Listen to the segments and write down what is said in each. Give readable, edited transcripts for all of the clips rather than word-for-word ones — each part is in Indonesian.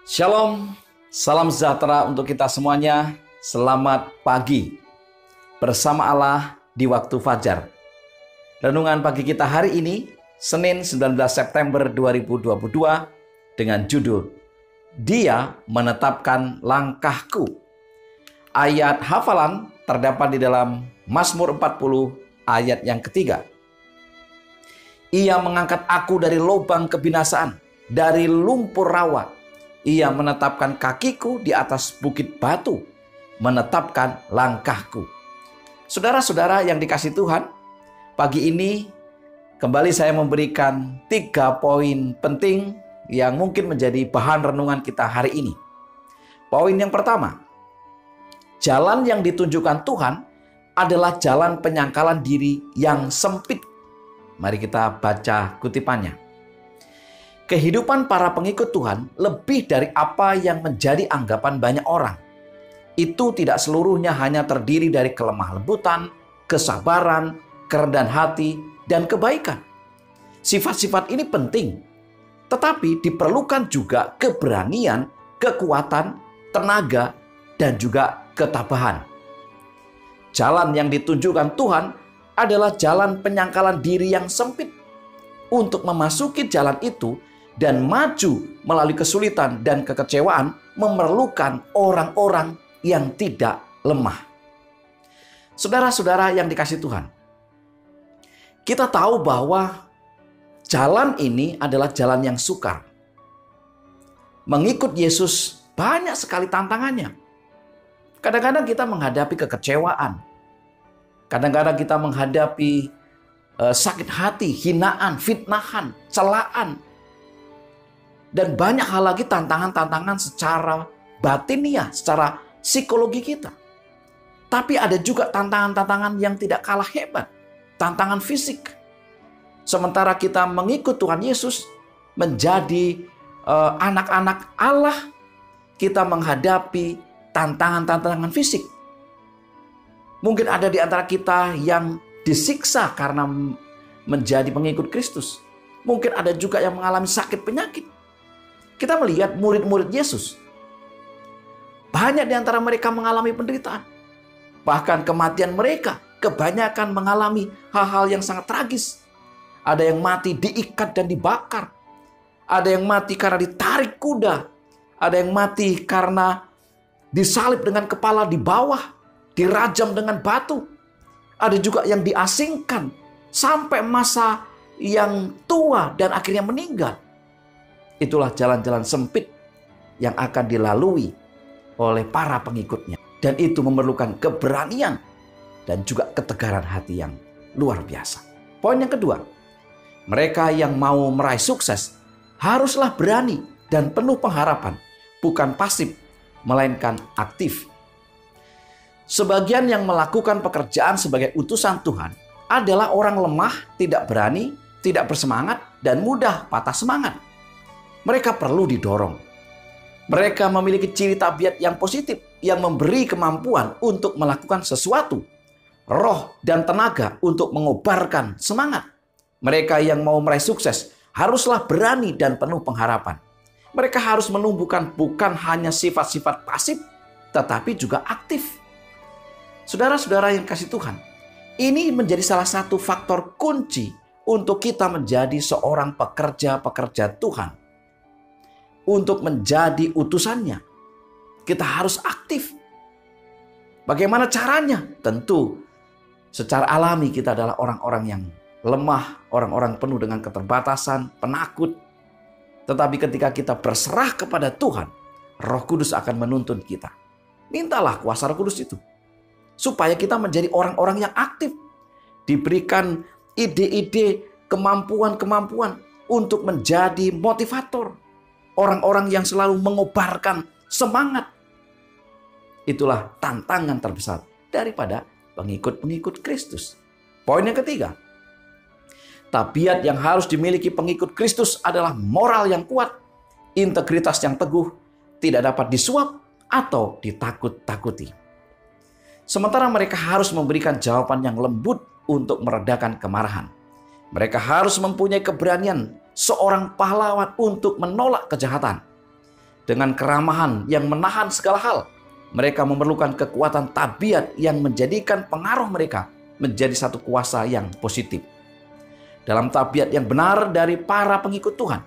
Shalom, salam sejahtera untuk kita semuanya. Selamat pagi bersama Allah di waktu fajar. Renungan pagi kita hari ini, Senin 19 September 2022 dengan judul Dia Menetapkan Langkahku. Ayat hafalan terdapat di dalam Mazmur 40 ayat yang ketiga. Ia mengangkat aku dari lubang kebinasaan, dari lumpur rawa. Ia menetapkan kakiku di atas bukit batu, menetapkan langkahku. Saudara-saudara yang dikasihi Tuhan, pagi ini kembali saya memberikan 3 poin penting yang mungkin menjadi bahan renungan kita hari ini. Poin yang pertama, jalan yang ditunjukkan Tuhan adalah jalan penyangkalan diri yang sempit. Mari kita baca kutipannya. Kehidupan para pengikut Tuhan lebih dari apa yang menjadi anggapan banyak orang. Itu tidak seluruhnya hanya terdiri dari kelemah lembutan, kesabaran, kerendahan hati, dan kebaikan. Sifat-sifat ini penting, tetapi diperlukan juga keberanian, kekuatan, tenaga, dan juga ketabahan. Jalan yang ditunjukkan Tuhan adalah jalan penyangkalan diri yang sempit. Untuk memasuki jalan itu dan maju melalui kesulitan dan kekecewaan memerlukan orang-orang yang tidak lemah. Saudara-saudara yang dikasihi Tuhan, kita tahu bahwa jalan ini adalah jalan yang sukar. Mengikut Yesus banyak sekali tantangannya. Kadang-kadang kita menghadapi kekecewaan. Kadang-kadang kita menghadapi sakit hati, hinaan, fitnahan, celaan. Dan banyak hal lagi tantangan-tantangan secara batiniah, secara psikologi kita. Tapi ada juga tantangan-tantangan yang tidak kalah hebat. Tantangan fisik. Sementara kita mengikut Tuhan Yesus menjadi anak-anak Allah, kita menghadapi tantangan-tantangan fisik. Mungkin ada di antara kita yang disiksa karena menjadi pengikut Kristus. Mungkin ada juga yang mengalami sakit penyakit. Kita melihat murid-murid Yesus. Banyak di antara mereka mengalami penderitaan. Bahkan kematian mereka kebanyakan mengalami hal-hal yang sangat tragis. Ada yang mati diikat dan dibakar. Ada yang mati karena ditarik kuda. Ada yang mati karena disalib dengan kepala di bawah. Dirajam dengan batu. Ada juga yang diasingkan sampai masa yang tua dan akhirnya meninggal. Itulah jalan-jalan sempit yang akan dilalui oleh para pengikutnya. Dan itu memerlukan keberanian dan juga ketegaran hati yang luar biasa. Poin yang kedua, mereka yang mau meraih sukses haruslah berani dan penuh pengharapan, bukan pasif, melainkan aktif. Sebagian yang melakukan pekerjaan sebagai utusan Tuhan adalah orang lemah, tidak berani, tidak bersemangat, dan mudah patah semangat. Mereka perlu didorong. Mereka memiliki ciri tabiat yang positif, yang memberi kemampuan untuk melakukan sesuatu, roh dan tenaga untuk mengobarkan semangat. Mereka yang mau meraih sukses haruslah berani dan penuh pengharapan. Mereka harus menumbuhkan bukan hanya sifat-sifat pasif, tetapi juga aktif. Saudara-saudara yang kasih Tuhan, ini menjadi salah satu faktor kunci untuk kita menjadi seorang pekerja-pekerja Tuhan. Untuk menjadi utusannya, kita harus aktif. Bagaimana caranya? Tentu secara alami kita adalah orang-orang yang lemah, orang-orang penuh dengan keterbatasan, penakut. Tetapi ketika kita berserah kepada Tuhan, Roh Kudus akan menuntun kita. Mintalah kuasa Roh Kudus itu. Supaya kita menjadi orang-orang yang aktif. Diberikan ide-ide, kemampuan-kemampuan untuk menjadi motivator. Orang-orang yang selalu mengobarkan semangat. Itulah tantangan terbesar daripada pengikut-pengikut Kristus. Poin yang ketiga. Tabiat yang harus dimiliki pengikut Kristus adalah moral yang kuat, integritas yang teguh, tidak dapat disuap atau ditakut-takuti. Sementara mereka harus memberikan jawaban yang lembut untuk meredakan kemarahan. Mereka harus mempunyai keberanian seorang pahlawan untuk menolak kejahatan. dengan keramahan yang menahan segala hal. Mereka memerlukan kekuatan tabiat yang menjadikan pengaruh mereka menjadi satu kuasa yang positif. Dalam tabiat yang benar dari para pengikut Tuhan,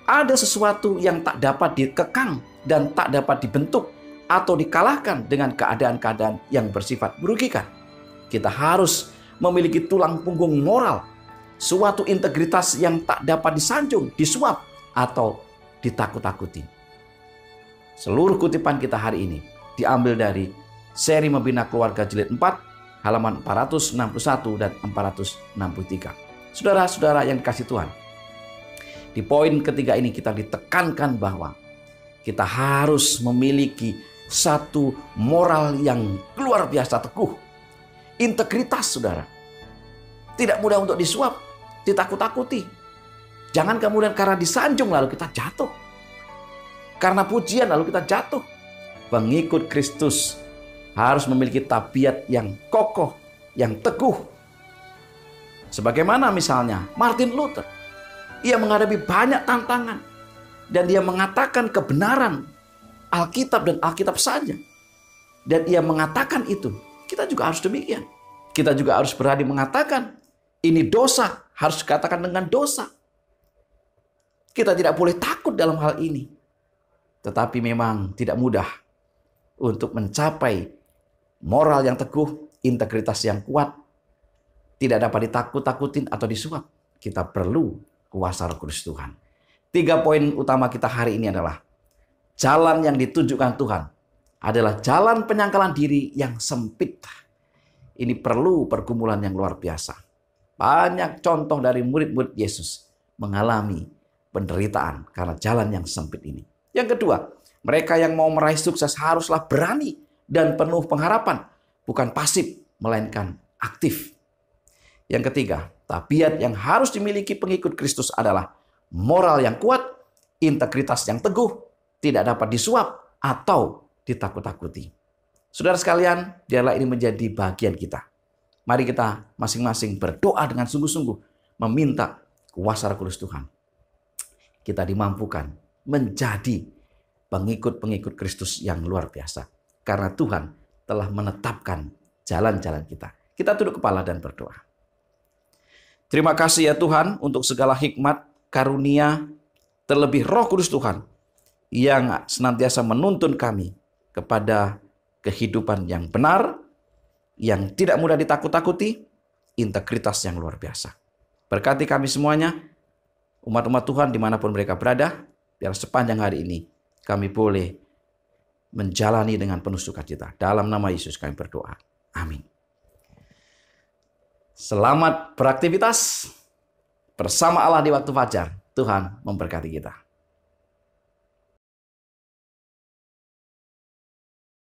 ada sesuatu yang tak dapat dikekang dan tak dapat dibentuk atau dikalahkan dengan keadaan-keadaan yang bersifat merugikan. Kita harus memiliki tulang punggung moral, suatu integritas yang tak dapat disanjung, disuap, atau ditakut-takuti. Seluruh kutipan kita hari ini diambil dari seri Membina Keluarga Jilid 4, halaman 461 dan 463. Saudara-saudara yang dikasihi Tuhan, di poin ketiga ini kita ditekankan bahwa kita harus memiliki satu moral yang luar biasa teguh. Integritas, saudara. Tidak mudah untuk disuap, ditakut-takuti. Jangan kemudian karena disanjung lalu kita jatuh. Karena pujian lalu kita jatuh. Pengikut Kristus harus memiliki tabiat yang kokoh, yang teguh. Sebagaimana misalnya Martin Luther. Ia menghadapi banyak tantangan. Dan dia mengatakan kebenaran Alkitab dan Alkitab saja. Dan ia mengatakan itu. Kita juga harus demikian. Kita juga harus berani mengatakan ini dosa, harus dikatakan dengan dosa. Kita tidak boleh takut dalam hal ini. Tetapi memang tidak mudah untuk mencapai moral yang teguh, integritas yang kuat. Tidak dapat ditakut-takutin atau disuap. Kita perlu kuasa Roh Kudus Tuhan. 3 poin utama kita hari ini adalah jalan yang ditunjukkan Tuhan adalah jalan penyangkalan diri yang sempit. Ini perlu pergumulan yang luar biasa. Banyak contoh dari murid-murid Yesus mengalami penderitaan karena jalan yang sempit ini. Yang kedua, mereka yang mau meraih sukses haruslah berani dan penuh pengharapan. Bukan pasif, melainkan aktif. Yang ketiga, tabiat yang harus dimiliki pengikut Kristus adalah moral yang kuat, integritas yang teguh, tidak dapat disuap atau ditakut-takuti. Saudara sekalian, biarlah ini menjadi bagian kita. Mari kita masing-masing berdoa dengan sungguh-sungguh, meminta kuasa Roh Kudus Tuhan. Kita dimampukan menjadi pengikut-pengikut Kristus yang luar biasa. Karena Tuhan telah menetapkan jalan-jalan kita. Kita tunduk kepala dan berdoa. Terima kasih ya Tuhan untuk segala hikmat, karunia, terlebih Roh Kudus Tuhan yang senantiasa menuntun kami kepada kehidupan yang benar, yang tidak mudah ditakut-takuti, integritas yang luar biasa. Berkati kami semuanya, umat-umat Tuhan dimanapun mereka berada, biar sepanjang hari ini kami boleh menjalani dengan penuh sukacita. Dalam nama Yesus kami berdoa. Amin. Selamat beraktivitas bersama Allah di waktu fajar. Tuhan memberkati kita.